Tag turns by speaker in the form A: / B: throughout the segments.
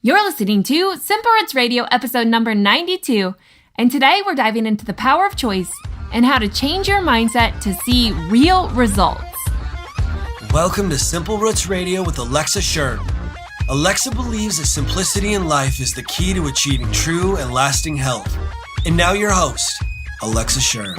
A: You're listening to Simple Roots Radio episode number 92, and today we're diving into the power of choice and how to change your mindset to see real results.
B: Welcome to Simple Roots Radio with Alexa Shern. Alexa believes that simplicity in life is the key to achieving true and lasting health. And now your host, Alexa Shern.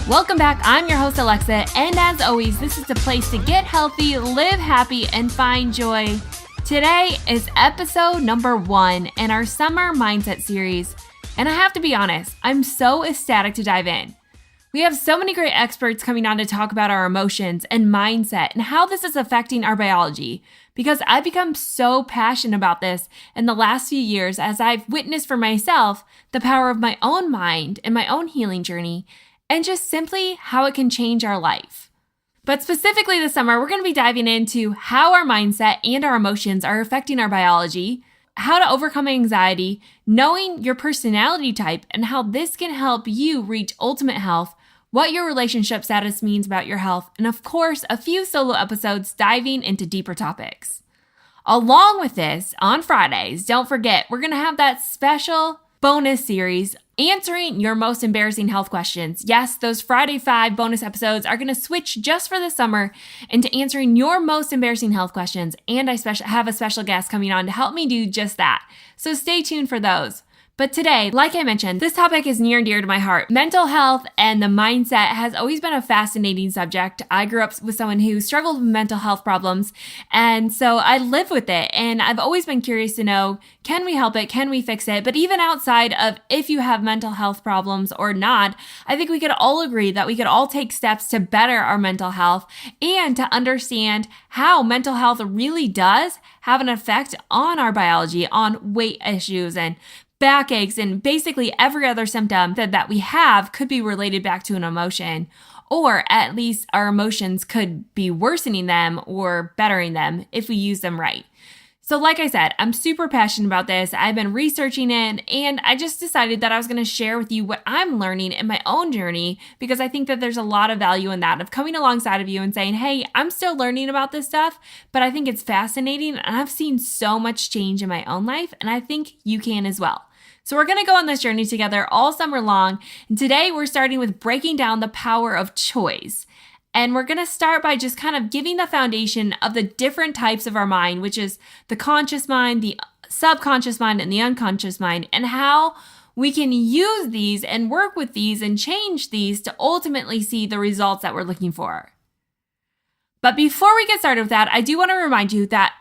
A: Welcome back. I'm your host, Alexa, and as always, this is the place to get healthy, live happy, and find joy. Today is episode number 1 in our summer mindset series, and I have to be honest, I'm so ecstatic to dive in. We have so many great experts coming on to talk about our emotions and mindset and how this is affecting our biology, because I've become so passionate about this in the last few years as I've witnessed for myself the power of my own mind and my own healing journey, and just simply how it can change our life. But specifically this summer, we're going to be diving into how our mindset and our emotions are affecting our biology, how to overcome anxiety, knowing your personality type, and how this can help you reach ultimate health, what your relationship status means about your health, and of course, a few solo episodes diving into deeper topics. Along with this, on Fridays, don't forget, we're going to have that special bonus series answering your most embarrassing health questions. Yes, those Friday 5 bonus episodes are going to switch just for the summer into answering your most embarrassing health questions. And I have a special guest coming on to help me do just that. So stay tuned for those. But today, like I mentioned, this topic is near and dear to my heart. Mental health and the mindset has always been a fascinating subject. I grew up with someone who struggled with mental health problems, and so I live with it. And I've always been curious to know, can we help it? Can we fix it? But even outside of if you have mental health problems or not, I think we could all agree that we could all take steps to better our mental health and to understand how mental health really does have an effect on our biology, on weight issues and backaches, and basically every other symptom that we have could be related back to an emotion, or at least our emotions could be worsening them or bettering them if we use them right. So like I said, I'm super passionate about this. I've been researching it, and I just decided that I was going to share with you what I'm learning in my own journey, because I think that there's a lot of value in that, of coming alongside of you and saying, hey, I'm still learning about this stuff, but I think it's fascinating, and I've seen so much change in my own life, and I think you can as well. So we're going to go on this journey together all summer long. And today we're starting with breaking down the power of choice. And we're going to start by just kind of giving the foundation of the different types of our mind, which is the conscious mind, the subconscious mind, and the unconscious mind, and how we can use these and work with these and change these to ultimately see the results that we're looking for. But before we get started with that, I do want to remind you that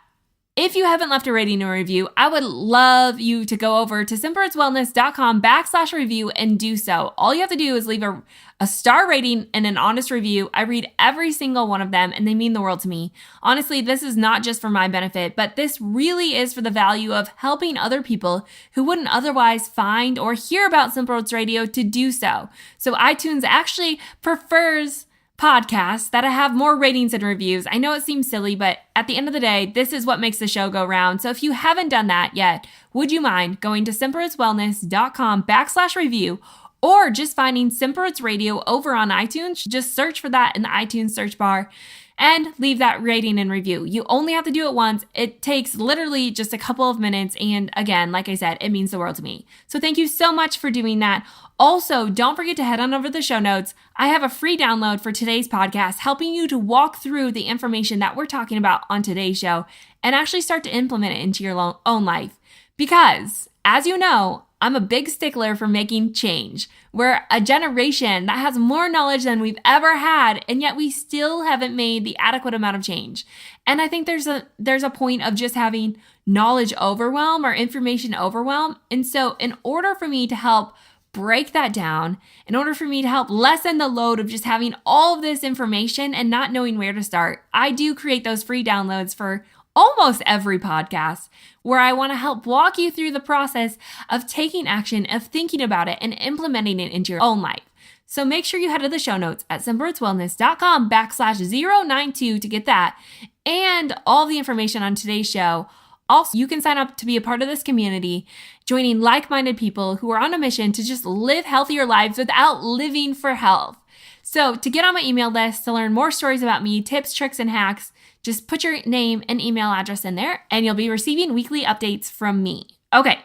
A: if you haven't left a rating or review, I would love you to go over to simplerootswellness.com/review and do so. All you have to do is leave a star rating and an honest review. I read every single one of them, and they mean the world to me. Honestly, this is not just for my benefit, but this really is for the value of helping other people who wouldn't otherwise find or hear about Simple Roots Radio to do so. So iTunes actually prefers podcasts that have more ratings and reviews. I know it seems silly, but at the end of the day, this is what makes the show go round. So if you haven't done that yet, would you mind going to simplerootswellness.com/review, or just finding Simple Roots Radio over on iTunes? Just search for that in the iTunes search bar and leave that rating and review. You only have to do it once. It takes literally just a couple of minutes. And again, like I said, it means the world to me. So thank you so much for doing that. Also, don't forget to head on over to the show notes. I have a free download for today's podcast, helping you to walk through the information that we're talking about on today's show and actually start to implement it into your own life. Because, as you know, I'm a big stickler for making change. We're a generation that has more knowledge than we've ever had, and yet we still haven't made the adequate amount of change. And I think there's a point of just having knowledge overwhelm or information overwhelm. And so in order for me to help break that down, in order for me to help lessen the load of just having all of this information and not knowing where to start, I do create those free downloads for almost every podcast, where I want to help walk you through the process of taking action, of thinking about it, and implementing it into your own life. So make sure you head to the show notes at simplerootswellness.com/092 to get that and all the information on today's show. Also, you can sign up to be a part of this community, joining like-minded people who are on a mission to just live healthier lives without living for health. So to get on my email list, to learn more stories about me, tips, tricks, and hacks, Just put your name and email address in there and you'll be receiving weekly updates from me. Okay,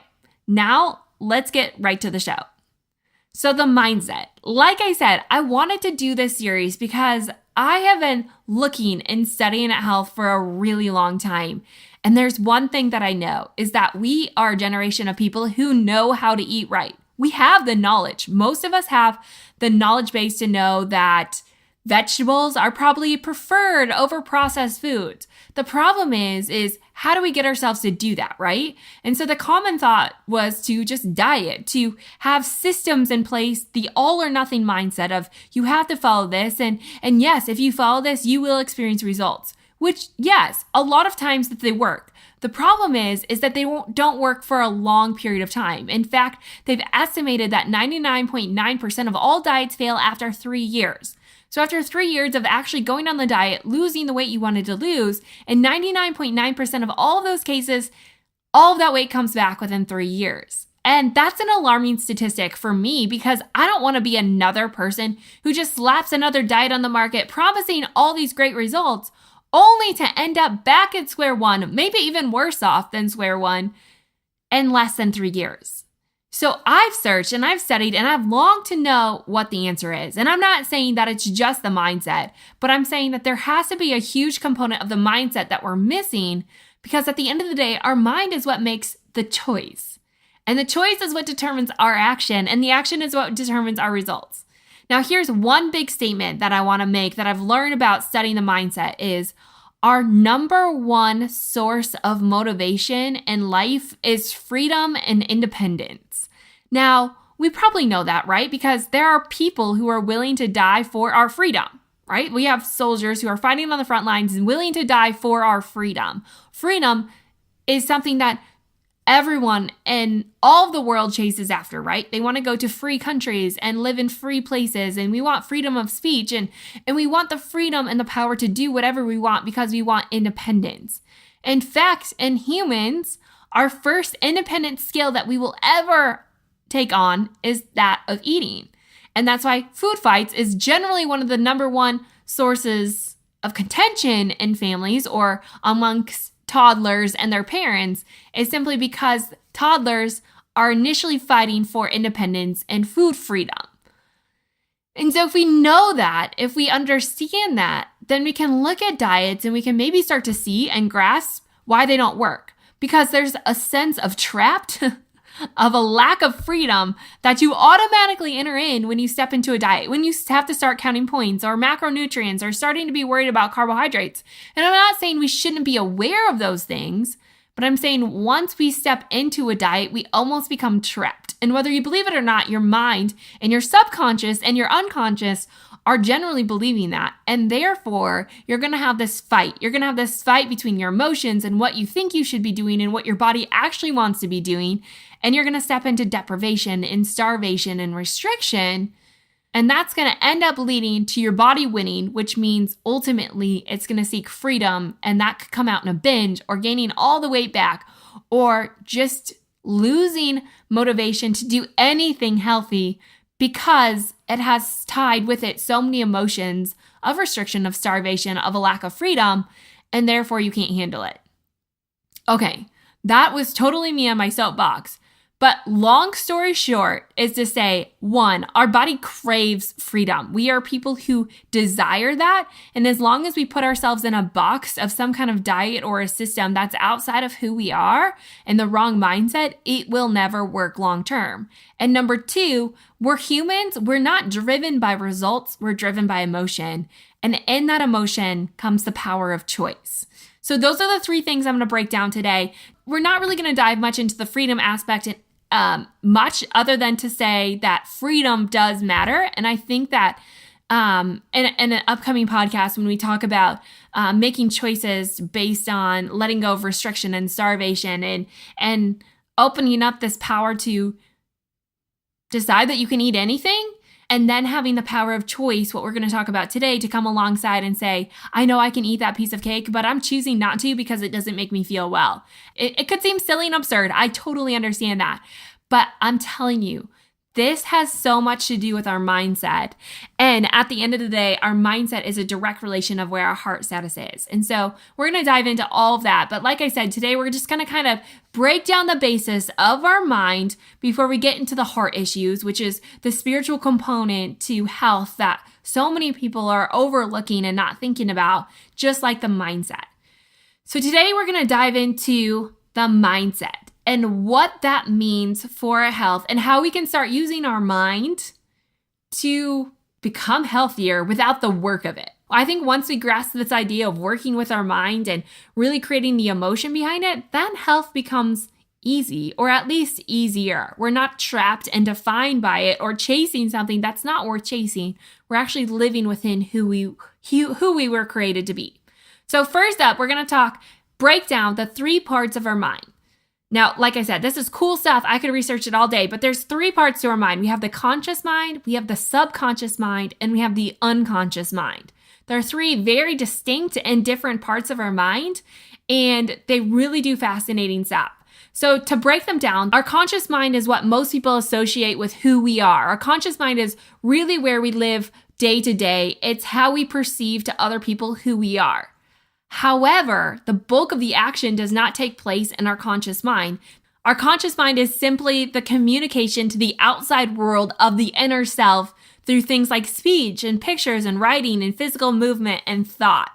A: now let's get right to the show. So the mindset. Like I said, I wanted to do this series because I have been looking and studying at health for a really long time. And there's one thing that I know is that we are a generation of people who know how to eat right. We have the knowledge. Most of us have the knowledge base to know that vegetables are probably preferred over processed foods. The problem is how do we get ourselves to do that, right? And so the common thought was to just diet, to have systems in place, the all or nothing mindset of you have to follow this. And yes, if you follow this, you will experience results, which yes, a lot of times that they work. The problem is that they don't work for a long period of time. In fact, they've estimated that 99.9% of all diets fail after 3 years. So after 3 years of actually going on the diet, losing the weight you wanted to lose, in 99.9% of all of those cases, all of that weight comes back within 3 years. And that's an alarming statistic for me because I don't want to be another person who just slaps another diet on the market, promising all these great results, only to end up back at square one, maybe even worse off than square one, in less than 3 years. So I've searched and I've studied and I've longed to know what the answer is. And I'm not saying that it's just the mindset, but I'm saying that there has to be a huge component of the mindset that we're missing because at the end of the day, our mind is what makes the choice. And the choice is what determines our action and the action is what determines our results. Now, here's one big statement that I want to make that I've learned about studying the mindset is our number one source of motivation in life is freedom and independence. Now, we probably know that, right? Because there are people who are willing to die for our freedom, right? We have soldiers who are fighting on the front lines and willing to die for our freedom. Freedom is something that everyone in all of the world chases after, right? They want to go to free countries and live in free places. And we want freedom of speech and we want the freedom and the power to do whatever we want because we want independence. In fact, in humans, our first independent skill that we will ever take on is that of eating. And that's why food fights is generally one of the number one sources of contention in families or amongst toddlers and their parents is simply because toddlers are initially fighting for independence and food freedom. And so if we know that, if we understand that, then we can look at diets and we can maybe start to see and grasp why they don't work. Because there's a sense of trapped of a lack of freedom that you automatically enter in when you step into a diet, when you have to start counting points or macronutrients or starting to be worried about carbohydrates. And I'm not saying we shouldn't be aware of those things, but I'm saying once we step into a diet, we almost become trapped. And whether you believe it or not, your mind and your subconscious and your unconscious are generally believing that. And therefore, you're going to have this fight. You're going to have this fight between your emotions and what you think you should be doing and what your body actually wants to be doing. And you're going to step into deprivation and starvation and restriction. And that's going to end up leading to your body winning, which means ultimately it's going to seek freedom. And that could come out in a binge or gaining all the weight back or just losing motivation to do anything healthy because it has tied with it so many emotions of restriction, of starvation, of a lack of freedom, and therefore you can't handle it. Okay, that was totally me on my soapbox. But long story short is to say, one, our body craves freedom. We are people who desire that. And as long as we put ourselves in a box of some kind of diet or a system that's outside of who we are and the wrong mindset, it will never work long term. And number two, we're humans. We're not driven by results. We're driven by emotion. And in that emotion comes the power of choice. So those are the three things I'm going to break down today. We're not really going to dive much into the freedom aspect much other than to say that freedom does matter. And I think that in an upcoming podcast, when we talk about making choices based on letting go of restriction and starvation and opening up this power to decide that you can eat anything, and then having the power of choice, what we're going to talk about today, to come alongside and say, I know I can eat that piece of cake, but I'm choosing not to because it doesn't make me feel well. It could seem silly and absurd. I totally understand that. But I'm telling you, This has so much to do with our mindset. And at the end of the day, our mindset is a direct relation of where our heart status is. And so we're going to dive into all of that. But like I said, today we're just going to kind of break down the basis of our mind before we get into the heart issues, which is the spiritual component to health that so many people are overlooking and not thinking about, just like the mindset. So today we're going to dive into the mindset and what that means for our health and how we can start using our mind to become healthier without the work of it. I think once we grasp this idea of working with our mind and really creating the emotion behind it, then health becomes easy, or at least easier. We're not trapped and defined by it or chasing something that's not worth chasing. We're actually living within who we were created to be. So first up, we're going to break down the 3 parts of our mind. Now, like I said, this is cool stuff. I could research it all day, but there's 3 parts to our mind. We have the conscious mind, we have the subconscious mind, and we have the unconscious mind. There are 3 very distinct and different parts of our mind, and they really do fascinating stuff. So to break them down, our conscious mind is what most people associate with who we are. Our conscious mind is really where we live day to day. It's how we perceive to other people who we are. However, the bulk of the action does not take place in our conscious mind. Our conscious mind is simply the communication to the outside world of the inner self through things like speech and pictures and writing and physical movement and thought.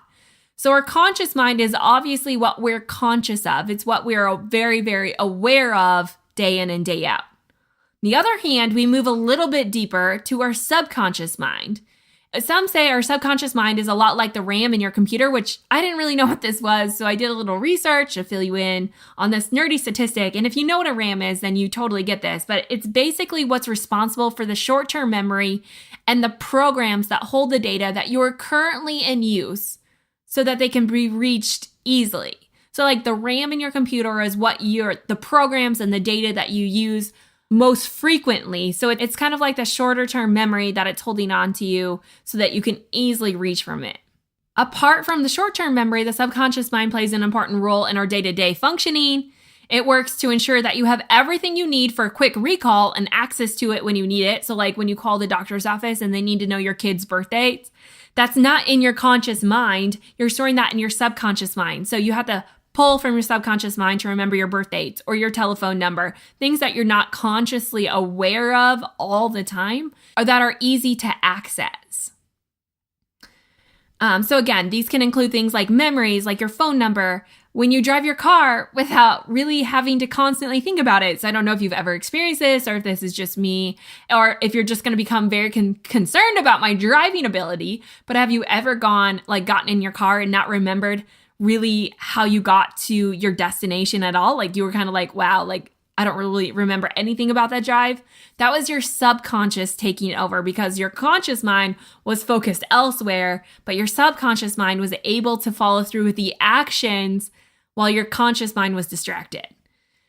A: So our conscious mind is obviously what we're conscious of. It's what we're very, very aware of day in and day out. On the other hand, we move a little bit deeper to our subconscious mind. Some say our subconscious mind is a lot like the RAM in your computer, which I didn't really know what this was, so I did a little research to fill you in on this nerdy statistic. And if you know what a RAM is, then you totally get this. But it's basically what's responsible for the short-term memory and the programs that hold the data that you are currently in use so that they can be reached easily. So like the RAM in your computer is what the programs and the data that you use most frequently. So it's kind of like the shorter term memory that it's holding on to you so that you can easily reach from it. Apart from the short term memory, the subconscious mind plays an important role in our day-to-day functioning. It works to ensure that you have everything you need for a quick recall and access to it when you need it. So like when you call the doctor's office and they need to know your kid's birthday, that's not in your conscious mind. You're storing that in your subconscious mind. So you have to pull from your subconscious mind to remember your birth dates or your telephone number, things that you're not consciously aware of all the time or that are easy to access. So again, these can include things like memories, like your phone number, when you drive your car without really having to constantly think about it. So I don't know if you've ever experienced this or if this is just me or if you're just going to become very concerned about my driving ability, but have you ever gotten in your car and not remembered really how you got to your destination at all? Like you were kind of like, wow, like I don't really remember anything about that drive. That was your subconscious taking over because your conscious mind was focused elsewhere, but your subconscious mind was able to follow through with the actions while your conscious mind was distracted.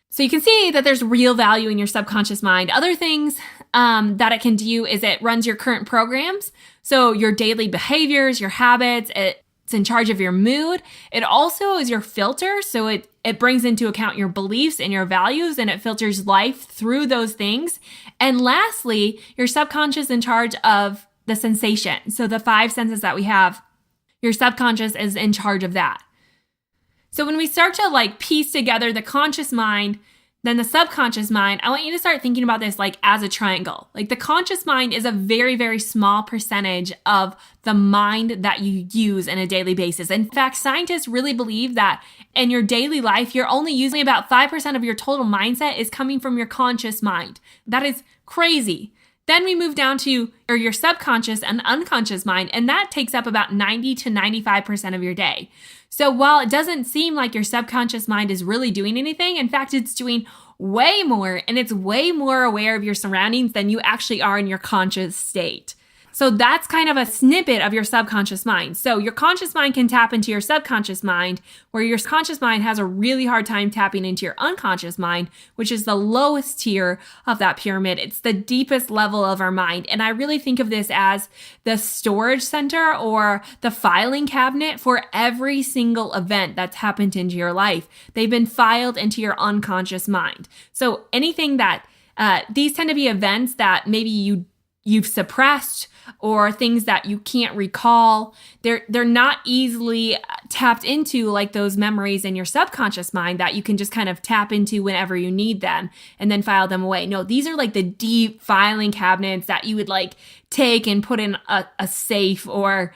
A: So you can see that there's real value in your subconscious mind. Other things that it can do is it runs your current programs. So your daily behaviors, your habits, it's in charge of your mood. It also is your filter. So it brings into account your beliefs and your values, and it filters life through those things. And lastly, your subconscious is in charge of the sensation. So the 5 senses that we have, your subconscious is in charge of that. So when we start to piece together the conscious mind, then the subconscious mind, I want you to start thinking about this as a triangle. The conscious mind is a very, very small percentage of the mind that you use on a daily basis. In fact, scientists really believe that in your daily life, you're only using about 5% of your total mindset is coming from your conscious mind. That is crazy. Then we move down to your subconscious and unconscious mind, and that takes up about 90 to 95% of your day. So while it doesn't seem like your subconscious mind is really doing anything, in fact, it's doing way more, and it's way more aware of your surroundings than you actually are in your conscious state. So that's kind of a snippet of your subconscious mind. So your conscious mind can tap into your subconscious mind, where your conscious mind has a really hard time tapping into your unconscious mind, which is the lowest tier of that pyramid. It's the deepest level of our mind. And I really think of this as the storage center or the filing cabinet for every single event that's happened into your life. They've been filed into your unconscious mind. So anything that These tend to be events that maybe you've suppressed or things that you can't recall. They're not easily tapped into like those memories in your subconscious mind that you can just kind of tap into whenever you need them and then file them away. No, these are like the deep filing cabinets that you would like take and put in a safe or,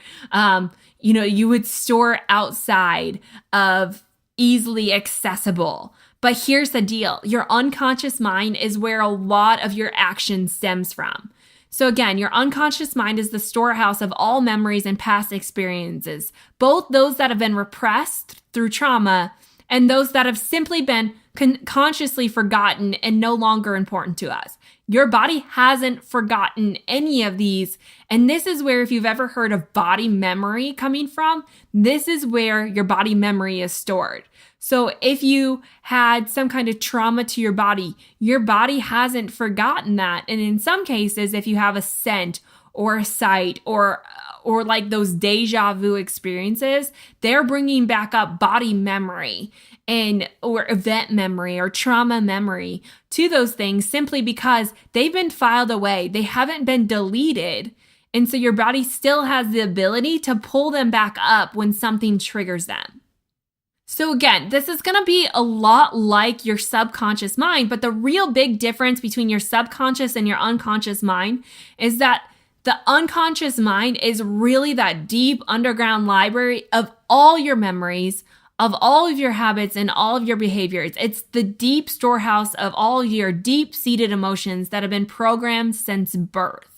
A: you would store outside of easily accessible. But here's the deal. Your unconscious mind is where a lot of your action stems from. So again, your unconscious mind is the storehouse of all memories and past experiences, both those that have been repressed through trauma and those that have simply been consciously forgotten and no longer important to us. Your body hasn't forgotten any of these. And this is where, if you've ever heard of body memory coming from, this is where your body memory is stored. So if you had some kind of trauma to your body hasn't forgotten that. And in some cases, if you have a scent or a sight or like those deja vu experiences, they're bringing back up body memory or event memory or trauma memory to those things simply because they've been filed away. They haven't been deleted. And so your body still has the ability to pull them back up when something triggers them. So again, this is going to be a lot like your subconscious mind, but the real big difference between your subconscious and your unconscious mind is that the unconscious mind is really that deep underground library of all your memories, of all of your habits and all of your behaviors. It's the deep storehouse of all your deep-seated emotions that have been programmed since birth.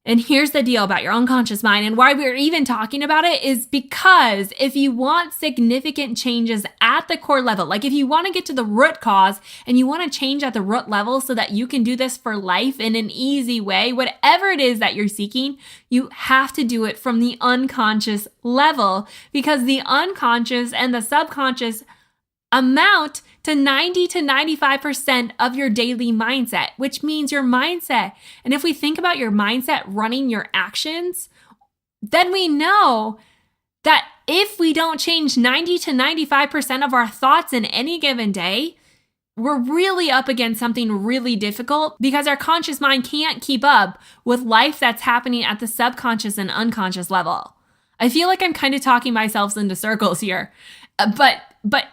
A: And here's the deal about your unconscious mind and why we're even talking about it is because if you want significant changes at the core level, like if you want to get to the root cause and you want to change at the root level so that you can do this for life in an easy way, whatever it is that you're seeking, you have to do it from the unconscious level because the unconscious and the subconscious amount to 90 to 95% of your daily mindset, which means your mindset. And if we think about your mindset running your actions, then we know that if we don't change 90 to 95% of our thoughts in any given day, we're really up against something really difficult because our conscious mind can't keep up with life that's happening at the subconscious and unconscious level. I feel like I'm kind of talking myself into circles here, but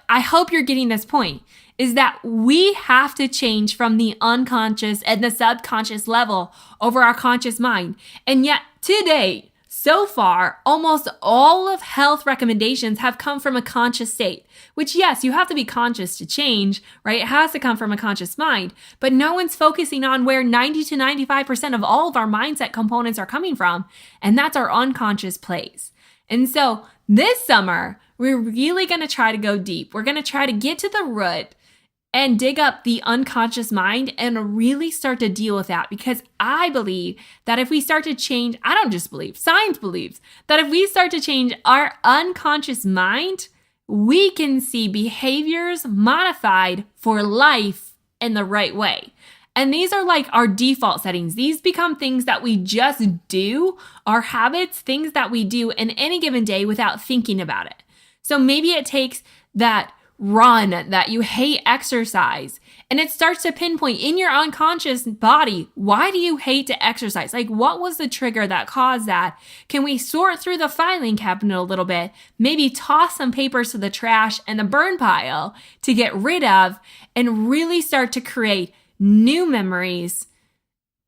A: I hope you're getting this point, is that we have to change from the unconscious and the subconscious level over our conscious mind. And yet today, so far, almost all of health recommendations have come from a conscious state, which yes, you have to be conscious to change, right? It has to come from a conscious mind, but no one's focusing on where 90 to 95% of all of our mindset components are coming from, and that's our unconscious place. And so this summer, we're really going to try to go deep. We're going to try to get to the root and dig up the unconscious mind and really start to deal with that because I believe that if we start to change, I don't just believe, science believes that if we start to change our unconscious mind, we can see behaviors modified for life in the right way. And these are like our default settings. These become things that we just do, our habits, things that we do in any given day without thinking about it. So maybe it takes that run that you hate exercise and it starts to pinpoint in your unconscious body, why do you hate to exercise? Like what was the trigger that caused that? Can we sort through the filing cabinet a little bit? Maybe toss some papers to the trash and the burn pile to get rid of and really start to create new memories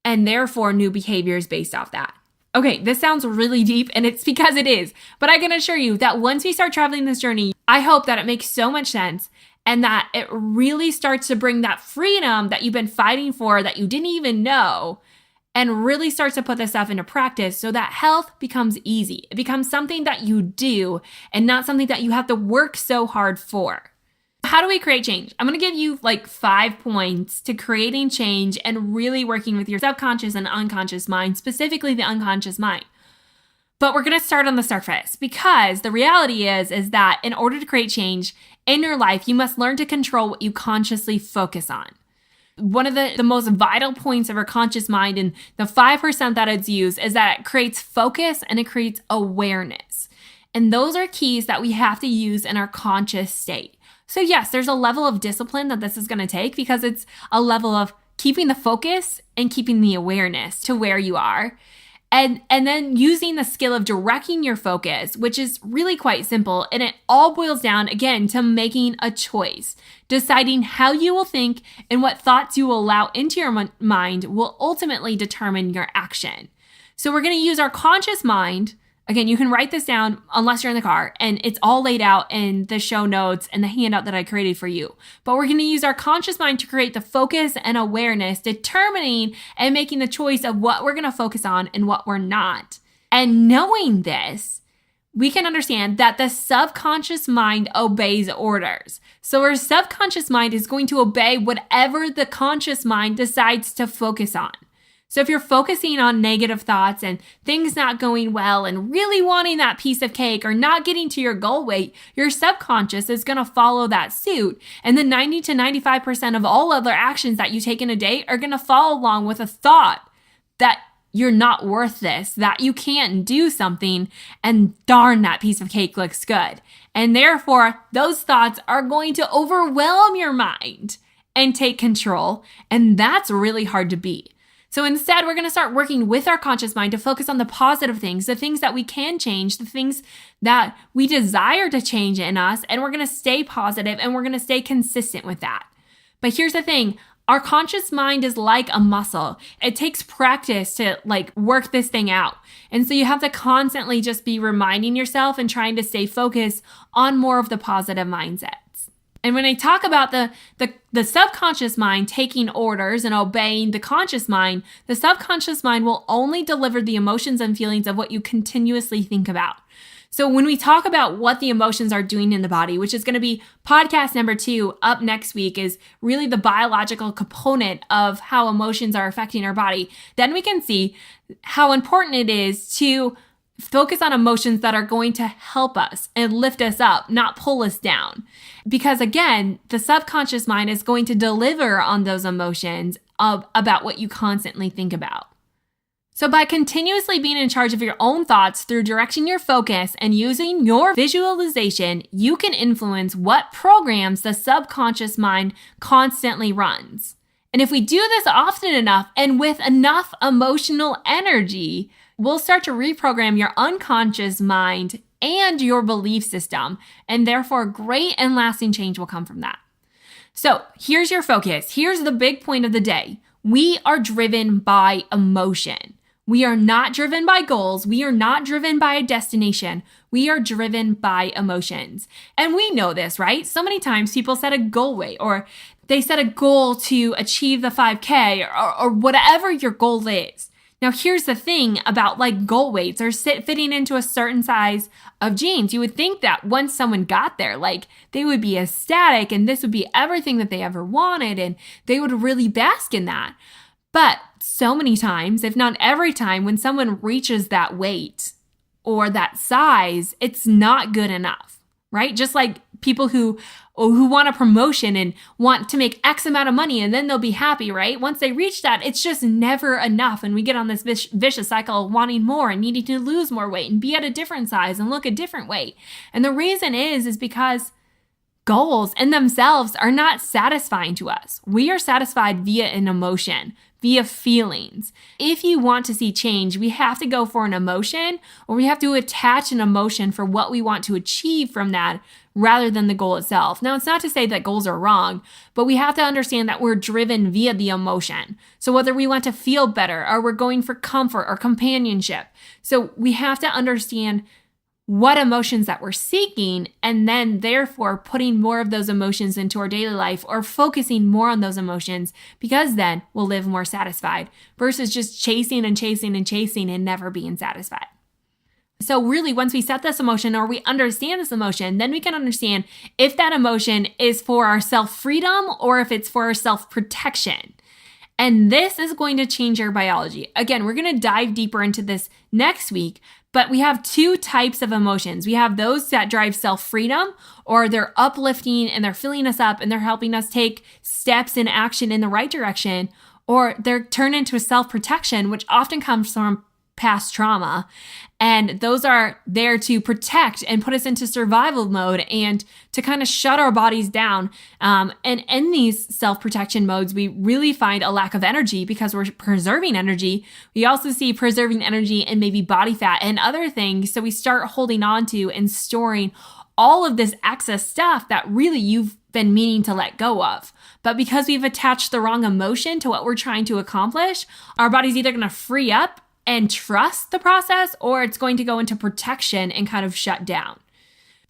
A: and therefore new behaviors based off that. Okay, this sounds really deep and it's because it is, but I can assure you that once we start traveling this journey, I hope that it makes so much sense and that it really starts to bring that freedom that you've been fighting for that you didn't even know and really starts to put this stuff into practice so that health becomes easy. It becomes something that you do and not something that you have to work so hard for. How do we create change? I'm going to give you like 5 points to creating change and really working with your subconscious and unconscious mind, specifically the unconscious mind. But we're going to start on the surface because the reality is that in order to create change in your life, you must learn to control what you consciously focus on. One of the most vital points of our conscious mind and the 5% that it's used is that it creates focus and it creates awareness. And those are keys that we have to use in our conscious state. So yes, there's a level of discipline that this is going to take because it's a level of keeping the focus and keeping the awareness to where you are. And then using the skill of directing your focus, which is really quite simple. And it all boils down, again, to making a choice. Deciding how you will think and what thoughts you will allow into your mind will ultimately determine your action. So we're going to use our conscious mind. Again, you can write this down unless you're in the car, and it's all laid out in the show notes and the handout that I created for you. But we're going to use our conscious mind to create the focus and awareness, determining and making the choice of what we're going to focus on and what we're not. And knowing this, we can understand that the subconscious mind obeys orders. So our subconscious mind is going to obey whatever the conscious mind decides to focus on. So if you're focusing on negative thoughts and things not going well and really wanting that piece of cake or not getting to your goal weight, your subconscious is going to follow that suit. And the 90 to 95% of all other actions that you take in a day are going to follow along with a thought that you're not worth this, that you can't do something, and darn, that piece of cake looks good. And therefore, those thoughts are going to overwhelm your mind and take control. And that's really hard to beat. So instead, we're going to start working with our conscious mind to focus on the positive things, the things that we can change, the things that we desire to change in us, and we're going to stay positive and we're going to stay consistent with that. But here's the thing. Our conscious mind is like a muscle. It takes practice to work this thing out. And so you have to constantly just be reminding yourself and trying to stay focused on more of the positive mindsets. And when I talk about the subconscious mind taking orders and obeying the conscious mind, the subconscious mind will only deliver the emotions and feelings of what you continuously think about. So when we talk about what the emotions are doing in the body, which is going to be podcast number 2 up next week, is really the biological component of how emotions are affecting our body, then we can see how important it is to focus on emotions that are going to help us and lift us up, not pull us down. Because again, the subconscious mind is going to deliver on those emotions about what you constantly think about. So by continuously being in charge of your own thoughts through directing your focus and using your visualization, you can influence what programs the subconscious mind constantly runs. And if we do this often enough and with enough emotional energy, we'll start to reprogram your unconscious mind and your belief system, and therefore great and lasting change will come from that. So here's your focus. Here's the big point of the day. We are driven by emotion. We are not driven by goals. We are not driven by a destination. We are driven by emotions. And we know this, right? So many times people set a goal weight, or they set a goal to achieve the 5K or whatever your goal is. Now, here's the thing about goal weights or fitting into a certain size of jeans. You would think that once someone got there, they would be ecstatic and this would be everything that they ever wanted and they would really bask in that. But so many times, if not every time, when someone reaches that weight or that size, it's not good enough, right? Just like people who want a promotion and want to make X amount of money and then they'll be happy, right? Once they reach that, it's just never enough. And we get on this vicious cycle of wanting more and needing to lose more weight and be at a different size and look a different way. And the reason is because goals in themselves are not satisfying to us. We are satisfied via an emotion, via feelings. If you want to see change, we have to go for an emotion, or we have to attach an emotion for what we want to achieve from that rather than the goal itself. Now, it's not to say that goals are wrong, but we have to understand that we're driven via the emotion. So whether we want to feel better or we're going for comfort or companionship. So we have to understand what emotions that we're seeking, and then therefore putting more of those emotions into our daily life or focusing more on those emotions, because then we'll live more satisfied versus just chasing and chasing and chasing and never being satisfied. So really, once we set this emotion or we understand this emotion, then we can understand if that emotion is for our self-freedom or if it's for our self-protection. And this is going to change your biology. Again, we're going to dive deeper into this next week, but we have 2 types of emotions. We have those that drive self-freedom, or they're uplifting and they're filling us up and they're helping us take steps in action in the right direction, or they're turned into a self-protection, which often comes from past trauma. And those are there to protect and put us into survival mode and to kind of shut our bodies down. And in these self-protection modes, we really find a lack of energy because we're preserving energy. We also see preserving energy in maybe body fat and other things. So we start holding on to and storing all of this excess stuff that really you've been meaning to let go of. But because we've attached the wrong emotion to what we're trying to accomplish, our body's either going to free up and trust the process, or it's going to go into protection and kind of shut down.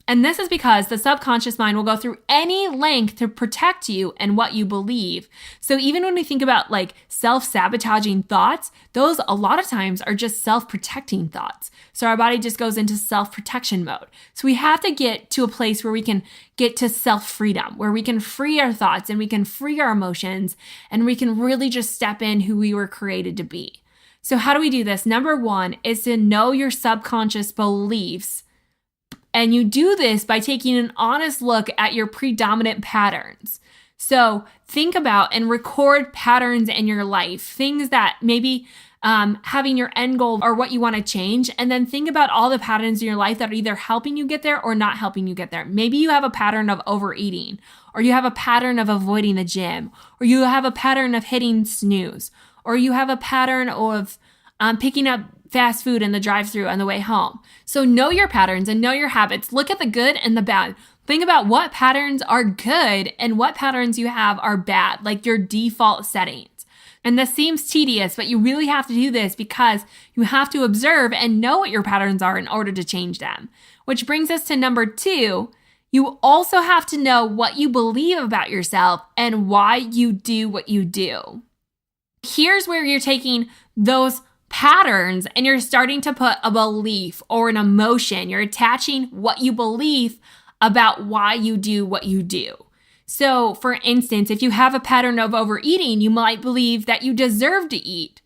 A: And this is because the subconscious mind will go through any length to protect you and what you believe. So even when we think about like self-sabotaging thoughts, those a lot of times are just self-protecting thoughts. So our body just goes into self-protection mode. So we have to get to a place where we can get to self-freedom, where we can free our thoughts and we can free our emotions and we can really just step in who we were created to be. So how do we do this? Number one is to know your subconscious beliefs. And you do this by taking an honest look at your predominant patterns. So think about and record patterns in your life, things that maybe having your end goal or what you want to change. And then think about all the patterns in your life that are either helping you get there or not helping you get there. Maybe you have a pattern of overeating, or you have a pattern of avoiding the gym, or you have a pattern of hitting snooze, or you have a pattern of picking up fast food in the drive-thru on the way home. So know your patterns and know your habits. Look at the good and the bad. Think about what patterns are good and what patterns you have are bad, like your default settings. And this seems tedious, but you really have to do this because you have to observe and know what your patterns are in order to change them. Which brings us to number 2. You also have to know what you believe about yourself and why you do what you do. Here's where you're taking those patterns and you're starting to put a belief or an emotion. You're attaching what you believe about why you do what you do. So for instance, if you have a pattern of overeating, you might believe that you deserve to eat,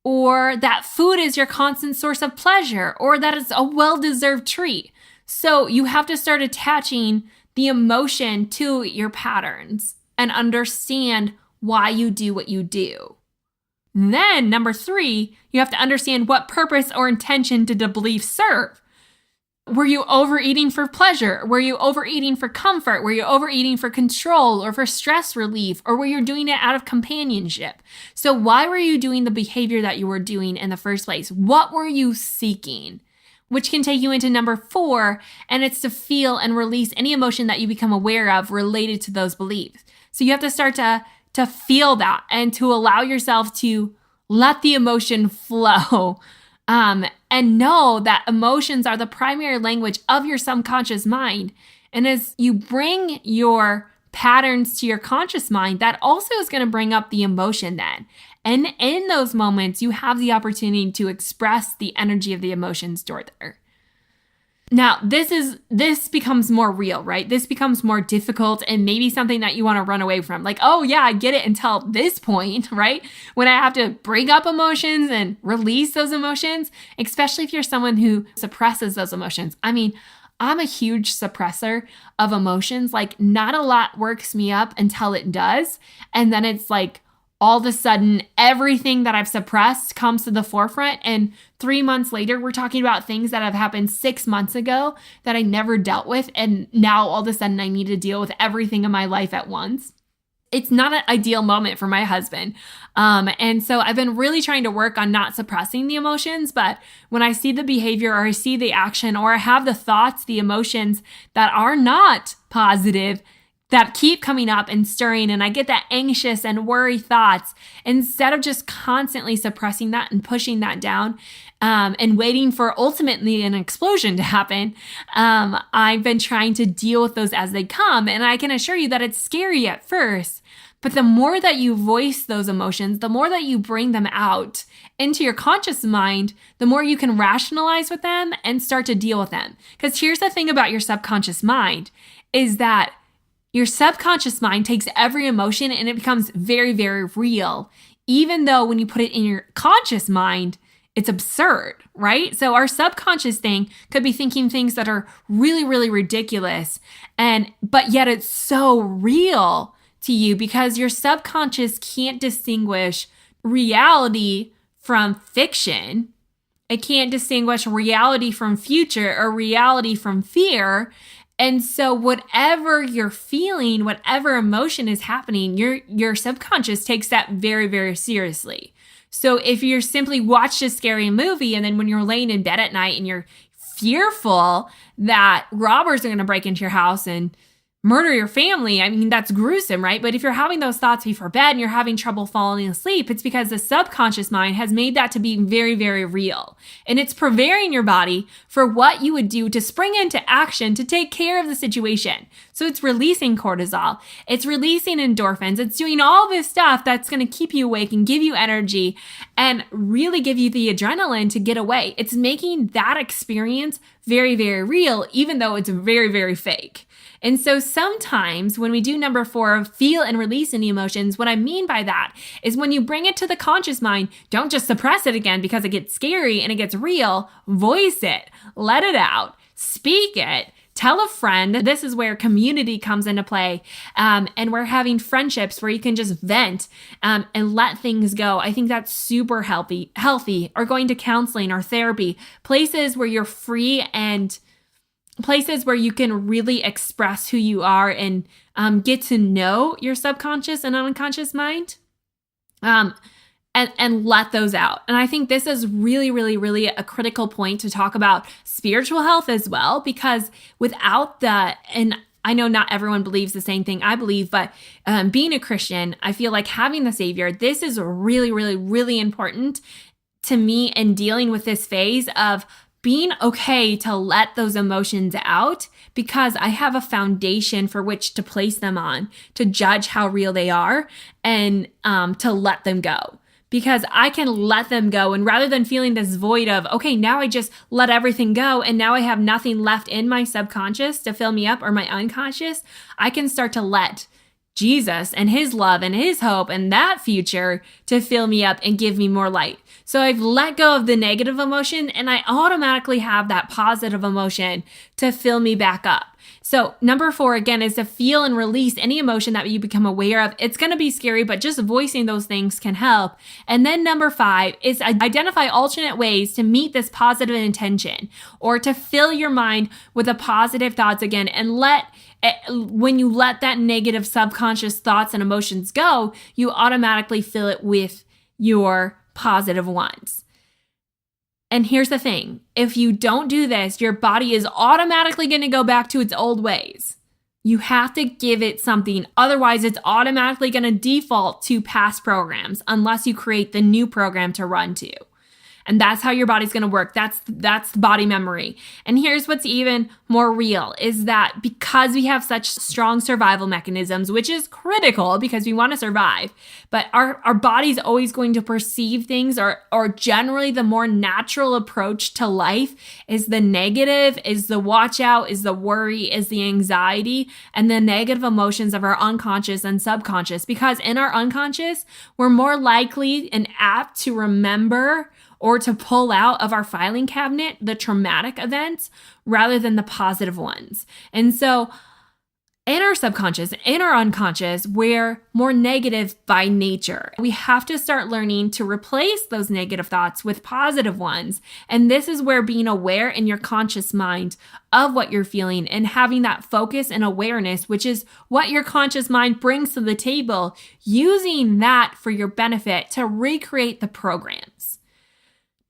A: or that food is your constant source of pleasure, or that it's a well-deserved treat. So you have to start attaching the emotion to your patterns and understand why you do what you do. Then number 3, you have to understand what purpose or intention did the belief serve. Were you overeating for pleasure? Were you overeating for comfort? Were you overeating for control or for stress relief? Or were you doing it out of companionship? So why were you doing the behavior that you were doing in the first place? What were you seeking? Which can take you into number 4, and it's to feel and release any emotion that you become aware of related to those beliefs. So you have to start to feel that and to allow yourself to let the emotion flow. And know that emotions are the primary language of your subconscious mind. And as you bring your patterns to your conscious mind, that also is going to bring up the emotion then. And in those moments, you have the opportunity to express the energy of the emotion stored there. Now, this becomes more real, right? This becomes more difficult and maybe something that you want to run away from. Like, oh yeah, I get it until this point, right? When I have to bring up emotions and release those emotions, especially if you're someone who suppresses those emotions. I mean, I'm a huge suppressor of emotions. Like, not a lot works me up until it does. And then it's like, all of a sudden, everything that I've suppressed comes to the forefront. And 3 months later, we're talking about things that have happened 6 months ago that I never dealt with. And now all of a sudden I need to deal with everything in my life at once. It's not an ideal moment for my husband. And so I've been really trying to work on not suppressing the emotions. But when I see the behavior or I see the action or I have the thoughts, the emotions that are not positive, that keep coming up and stirring, and I get that anxious and worry thoughts, instead of just constantly suppressing that and pushing that down and waiting for ultimately an explosion to happen, I've been trying to deal with those as they come. And I can assure you that it's scary at first, but the more that you voice those emotions, the more that you bring them out into your conscious mind, the more you can rationalize with them and start to deal with them. Because here's the thing about your subconscious mind is that your subconscious mind takes every emotion and it becomes very, very real, even though when you put it in your conscious mind, it's absurd, right? So our subconscious thing could be thinking things that are really, really ridiculous, but yet it's so real to you because your subconscious can't distinguish reality from fiction. It can't distinguish reality from future or reality from fear. And so whatever you're feeling, whatever emotion is happening, your subconscious takes that very, very seriously. So if you're simply watched a scary movie and then when you're laying in bed at night and you're fearful that robbers are going to break into your house and murder your family, I mean, that's gruesome, right? But if you're having those thoughts before bed and you're having trouble falling asleep, it's because the subconscious mind has made that to be very, very real. And it's preparing your body for what you would do to spring into action to take care of the situation. So it's releasing cortisol, it's releasing endorphins, it's doing all this stuff that's going to keep you awake and give you energy and really give you the adrenaline to get away. It's making that experience very, very real, even though it's very, very fake. And so sometimes when we do number 4, feel and release any emotions, what I mean by that is when you bring it to the conscious mind, don't just suppress it again because it gets scary and it gets real. Voice it, let it out, speak it. Tell a friend. This is where community comes into play. And we're having friendships where you can just vent and let things go. I think that's super healthy. Or going to counseling or therapy, places where you're free and places where you can really express who you are and get to know your subconscious and unconscious mind. And let those out. And I think this is really, really, really a critical point to talk about spiritual health as well, because without that, and I know not everyone believes the same thing I believe, but being a Christian, I feel like having the Savior, this is really, really, really important to me in dealing with this phase of being okay to let those emotions out because I have a foundation for which to place them on, to judge how real they are and to let them go. Because I can let them go. And rather than feeling this void of, okay, now I just let everything go and now I have nothing left in my subconscious to fill me up or my unconscious, I can start to let Jesus and his love and his hope and that future to fill me up and give me more light. So I've let go of the negative emotion and I automatically have that positive emotion to fill me back up. So number 4, again, is to feel and release any emotion that you become aware of. It's going to be scary, but just voicing those things can help. And then number 5 is identify alternate ways to meet this positive intention or to fill your mind with the positive thoughts again and when you let that negative subconscious thoughts and emotions go, you automatically fill it with your positive ones. And here's the thing, if you don't do this, your body is automatically going to go back to its old ways. You have to give it something. Otherwise, it's automatically going to default to past programs unless you create the new program to run to. And that's how your body's going to work. That's body memory. And here's what's even more real is that because we have such strong survival mechanisms, which is critical because we want to survive, but our body's always going to perceive things or generally the more natural approach to life is the negative, is the watch out, is the worry, is the anxiety, and the negative emotions of our unconscious and subconscious. Because in our unconscious, we're more likely and apt to remember or to pull out of our filing cabinet the traumatic events rather than the positive ones. And so in our subconscious, in our unconscious, we're more negative by nature. We have to start learning to replace those negative thoughts with positive ones. And this is where being aware in your conscious mind of what you're feeling and having that focus and awareness, which is what your conscious mind brings to the table, using that for your benefit to recreate the programs.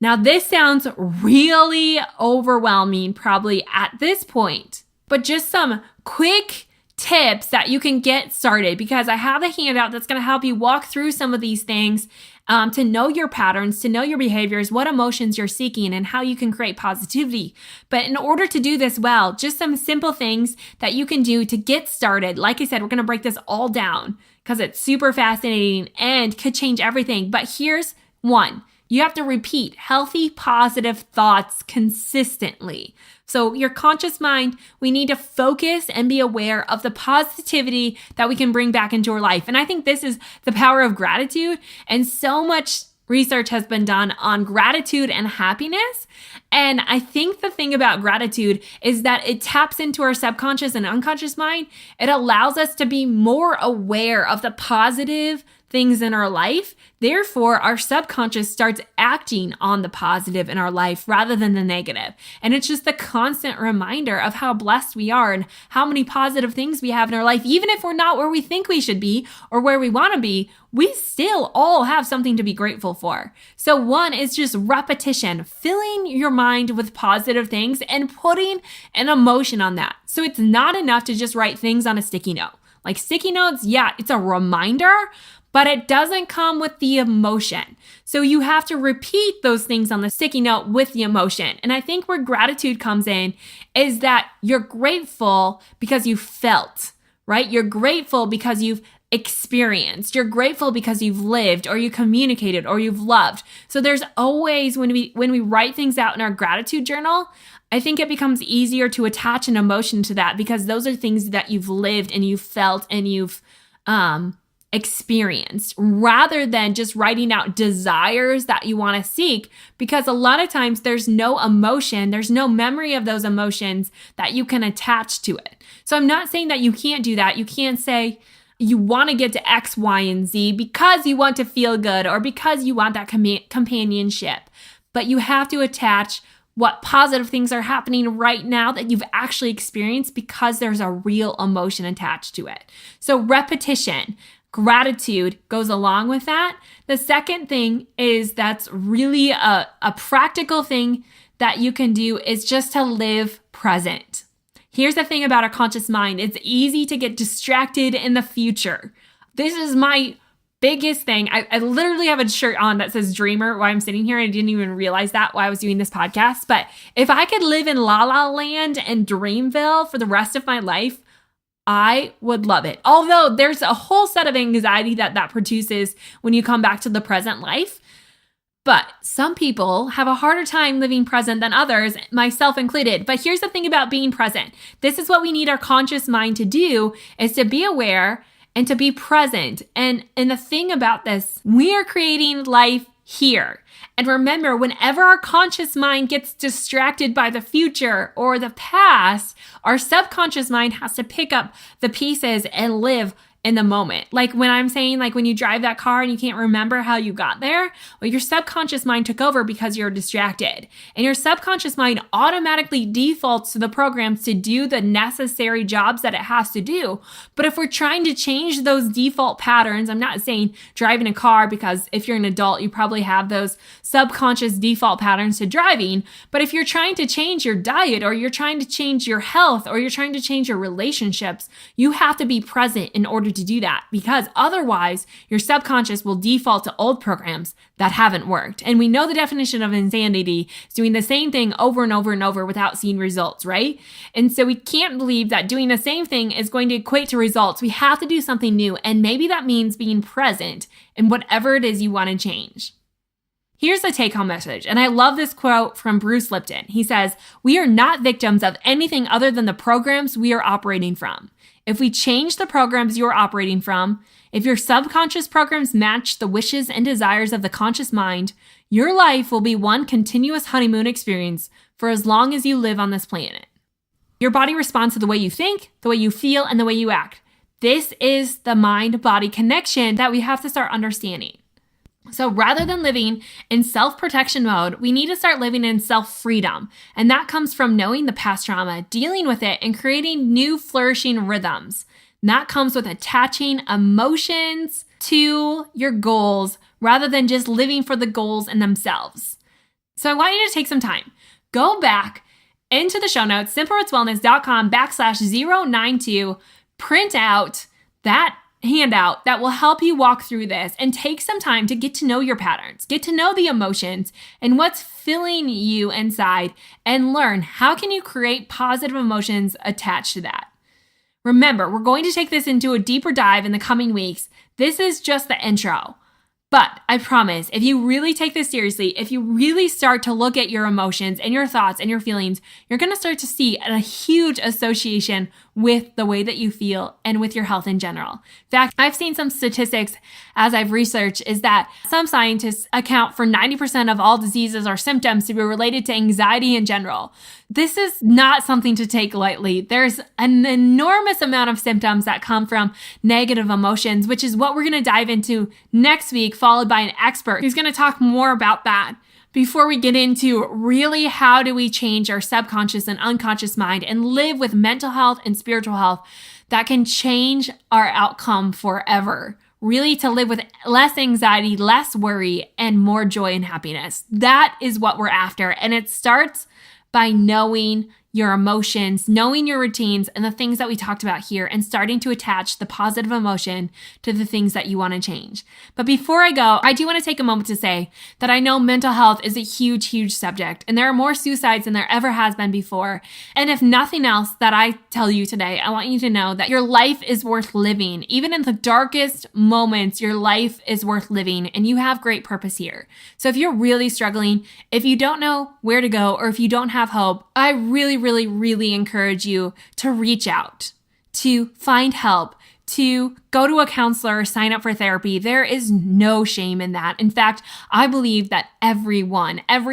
A: Now, this sounds really overwhelming probably at this point, but just some quick tips that you can get started because I have a handout that's going to help you walk through some of these things to know your patterns, to know your behaviors, what emotions you're seeking, and how you can create positivity. But in order to do this well, just some simple things that you can do to get started. Like I said, we're going to break this all down because it's super fascinating and could change everything. But here's one. You have to repeat healthy, positive thoughts consistently. So your conscious mind, we need to focus and be aware of the positivity that we can bring back into our life. And I think this is the power of gratitude. And so much research has been done on gratitude and happiness. And I think the thing about gratitude is that it taps into our subconscious and unconscious mind. It allows us to be more aware of the positive things in our life. Therefore, our subconscious starts acting on the positive in our life rather than the negative. And it's just a constant reminder of how blessed we are and how many positive things we have in our life. Even if we're not where we think we should be or where we want to be, we still all have something to be grateful for. So one is just repetition, filling your mind with positive things and putting an emotion on that. So it's not enough to just write things on a sticky note. Like sticky notes, yeah, it's a reminder, but it doesn't come with the emotion. So you have to repeat those things on the sticky note with the emotion. And I think where gratitude comes in is that you're grateful because you felt, right? You're grateful because you've experienced. You're grateful because you've lived or you communicated or you've loved. So there's always, when we write things out in our gratitude journal, I think it becomes easier to attach an emotion to that because those are things that you've lived and you've felt and you've experienced, rather than just writing out desires that you want to seek, because a lot of times there's no emotion, there's no memory of those emotions that you can attach to it. So I'm not saying that you can't do that. You can't say you want to get to X, Y, and Z because you want to feel good or because you want that companionship, but you have to attach what positive things are happening right now that you've actually experienced because there's a real emotion attached to it. So repetition, gratitude goes along with that. The second thing is that's really a practical thing that you can do is just to live present. Here's the thing about our conscious mind. It's easy to get distracted in the future. This is my biggest thing. I literally have a shirt on that says Dreamer while I'm sitting here. I didn't even realize that while I was doing this podcast. But if I could live in La La Land and Dreamville for the rest of my life, I would love it. Although there's a whole set of anxiety that produces when you come back to the present life. But some people have a harder time living present than others, myself included. But here's the thing about being present. This is what we need our conscious mind to do, is to be aware and to be present. And the thing about this, we are creating life here. And remember, whenever our conscious mind gets distracted by the future or the past, our subconscious mind has to pick up the pieces and live in the moment. Like when I'm saying, like when you drive that car and you can't remember how you got there, well, your subconscious mind took over because you're distracted. And your subconscious mind automatically defaults to the programs to do the necessary jobs that it has to do. But if we're trying to change those default patterns, I'm not saying driving a car, because if you're an adult, you probably have those subconscious default patterns to driving. But if you're trying to change your diet, or you're trying to change your health, or you're trying to change your relationships, you have to be present in order to do that, because otherwise your subconscious will default to old programs that haven't worked. And we know the definition of insanity is doing the same thing over and over and over without seeing results, right? And so we can't believe that doing the same thing is going to equate to results. We have to do something new. And maybe that means being present in whatever it is you want to change. Here's the take-home message, and I love this quote from Bruce Lipton. He says, "We are not victims of anything other than the programs we are operating from. If we change the programs you're operating from, if your subconscious programs match the wishes and desires of the conscious mind, your life will be one continuous honeymoon experience for as long as you live on this planet. Your body responds to the way you think, the way you feel, and the way you act. This is the mind-body connection that we have to start understanding. So rather than living in self-protection mode, we need to start living in self-freedom. And that comes from knowing the past trauma, dealing with it, and creating new flourishing rhythms. And that comes with attaching emotions to your goals rather than just living for the goals in themselves. So I want you to take some time. Go back into the show notes, simplerootswellness.com/092, print out that handout that will help you walk through this, and take some time to get to know your patterns, get to know the emotions and what's filling you inside, and learn how can you create positive emotions attached to that. Remember, we're going to take this into a deeper dive in the coming weeks. This is just the intro. But I promise, if you really take this seriously, if you really start to look at your emotions and your thoughts and your feelings, you're going to start to see a huge association with the way that you feel and with your health in general. In fact, I've seen some statistics as I've researched is that some scientists account for 90% of all diseases or symptoms to be related to anxiety in general. This is not something to take lightly. There's an enormous amount of symptoms that come from negative emotions, which is what we're going to dive into next week, followed by an expert who's going to talk more about that. Before we get into really how do we change our subconscious and unconscious mind and live with mental health and spiritual health that can change our outcome forever. Really to live with less anxiety, less worry, and more joy and happiness. That is what we're after. And it starts by knowing your emotions, knowing your routines, and the things that we talked about here, and starting to attach the positive emotion to the things that you want to change. But before I go, I do want to take a moment to say that I know mental health is a huge, huge subject, and there are more suicides than there ever has been before. And if nothing else that I tell you today, I want you to know that your life is worth living. Even in the darkest moments, your life is worth living, and you have great purpose here. So if you're really struggling, if you don't know where to go, or if you don't have hope, I really encourage you to reach out, to find help, to go to a counselor or sign up for therapy. There is no shame in that. In fact, I believe that every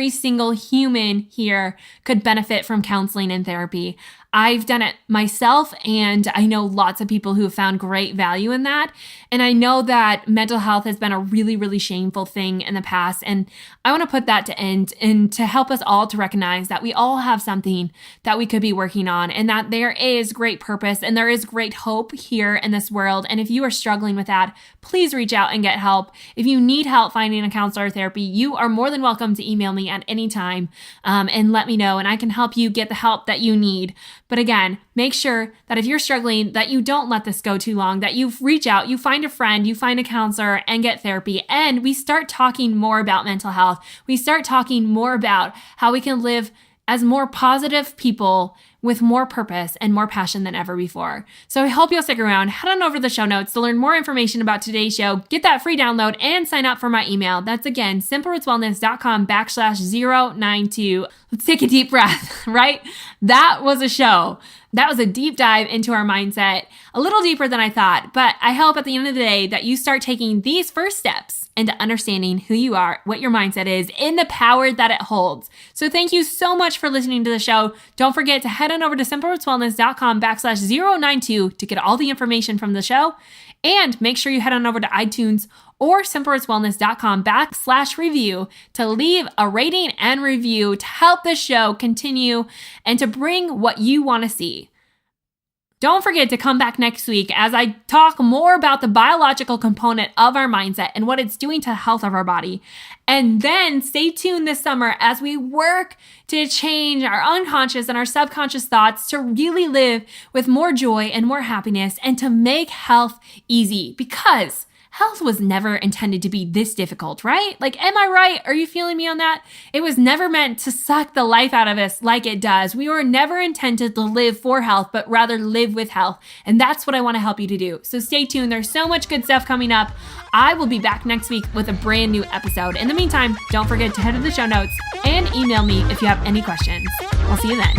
A: single human here could benefit from counseling and therapy. I've done it myself, and I know lots of people who have found great value in that. And I know that mental health has been a really shameful thing in the past. And I want to put that to end and to help us all to recognize that we all have something that we could be working on, and that there is great purpose and there is great hope here in this world. And if you are struggling with that, please reach out and get help. If you need help finding a counselor or therapy, you are more than welcome to email me at any time and let me know, and I can help you get the help that you need. But again, make sure that if you're struggling, that you don't let this go too long, that you reach out, you find a friend, you find a counselor, and get therapy. And we start talking more about mental health. We start talking more about how we can live as more positive people with more purpose and more passion than ever before. So I hope you'll stick around. Head on over to the show notes to learn more information about today's show, get that free download, and sign up for my email. That's again, simplerootswellness.com/092. Let's take a deep breath, right? That was a show. That was a deep dive into our mindset, a little deeper than I thought, but I hope at the end of the day that you start taking these first steps into understanding who you are, what your mindset is, and the power that it holds. So thank you so much for listening to the show. Don't forget to head on over to simplerootswellness.com/092 to get all the information from the show. And make sure you head on over to iTunes or simplerootswellness.com/review to leave a rating and review to help the show continue and to bring what you want to see. Don't forget to come back next week as I talk more about the biological component of our mindset and what it's doing to the health of our body. And then stay tuned this summer as we work to change our unconscious and our subconscious thoughts to really live with more joy and more happiness and to make health easy, because health was never intended to be this difficult, right? Like, am I right? Are you feeling me on that? It was never meant to suck the life out of us like it does. We were never intended to live for health, but rather live with health. And that's what I want to help you to do. So stay tuned. There's so much good stuff coming up. I will be back next week with a brand new episode. In the meantime, don't forget to head to the show notes and email me if you have any questions. I'll see you then.